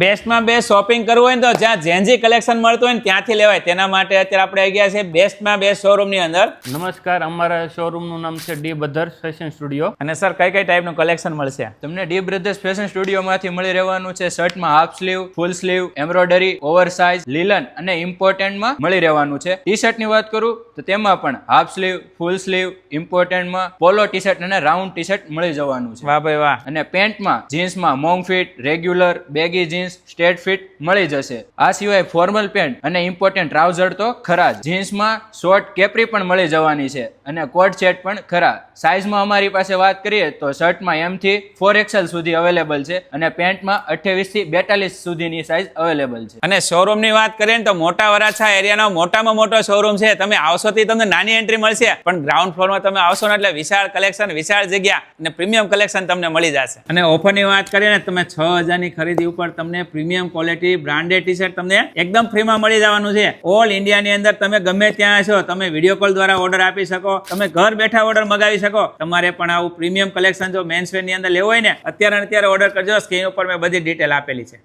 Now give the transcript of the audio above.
બેસ્ટમાં best shopping કરવું હોય ને તો જ્યાં જેનજી કલેક્શન મળતું હોય ને ત્યાંથી લેવાય. તેના માટે અત્યારે આપણે આવી ગયા છે બેસ્ટમાં બેસ્ટ શોરૂમની અંદર. નમસ્કાર, અમારા શોરૂમનું નામ છે ડી બ્રધર્સ ફેશન સ્ટુડિયો. અને સર કઈ કઈ ટાઈપનું કલેક્શન મળશે? તમને ડી બ્રધર્સ ફેશન સ્ટુડિયોમાંથી મળી રહેવાનું છે શર્ટમાં half sleeve, full sleeve, embroidery, oversize, linen અને ઇમ્પોર્ટન્ટમાં મળી રહેવાનું છે. ટી શર્ટની વાત કરું તો તેમાં પણ હાફ સ્લીવ, ફૂલ સ્લીવ, ઇમ્પોર્ટન્ટમાં પોલો ટી શર્ટ અને રાઉન્ડ ટી શર્ટ મળી જવાનું છે. વાહ ભાઈ વાહ. અને પેન્ટમાં જીન્સમાં મોંગ fit, regular, baggy jeans, straight fit મળી જશે. આ સિવાય ફોર્મલ પેન્ટ અને ઇમ્પોર્ટન્ટ ટ્રાઉઝર તો ખરા જ. જીન્સમાં શોર્ટ કેપરી પણ મળી જવાની છે અને કોટ સેટ પણ ખરા. સાઇઝમાં અમારી પાસે વાત કરીએ તો શર્ટમાં M થી 4XL સુધી અવેલેબલ છે અને પેન્ટમાં 28 થી 42 સુધીની સાઇઝ અવેલેબલ છે. અને શોરૂમની વાત કરીએ ને તો મોટા વરાછા એરિયાનો મોટામાં મોટો શોરૂમ છે. તમે આવશો તો તમને નાની એન્ટ્રી મળશે, પણ ગ્રાઉન્ડ ફ્લોરમાં તમે આવશો ને એટલે વિશાળ કલેક્શન, વિશાળ જગ્યા અને પ્રીમિયમ કલેક્શન તમને મળી જશે. અને ઓફરની વાત કરીએ ને તમે 6000 ની ખરીદી ઉપર તમને premium quality branded T shirt તમને એકદમ ફ્રીમાં મળી જવાનું છે. ઓલ ઇન્ડિયાની અંદર તમે ગમે ત્યાં હશો, તમે વિડીયો કોલ દ્વારા ઓર્ડર આપી શકો, તમે ઘર બેઠા ઓર્ડર મગાવી શકો. તમારે પણ આવું પ્રીમિયમ કલેક્શન જો મેન્સવેર ની અંદર લેવું હોય ને અત્યારે ઓર્ડર કરજો. સ્ક્રીન ઉપર મેં બધી ડિટેલ આપેલી છે.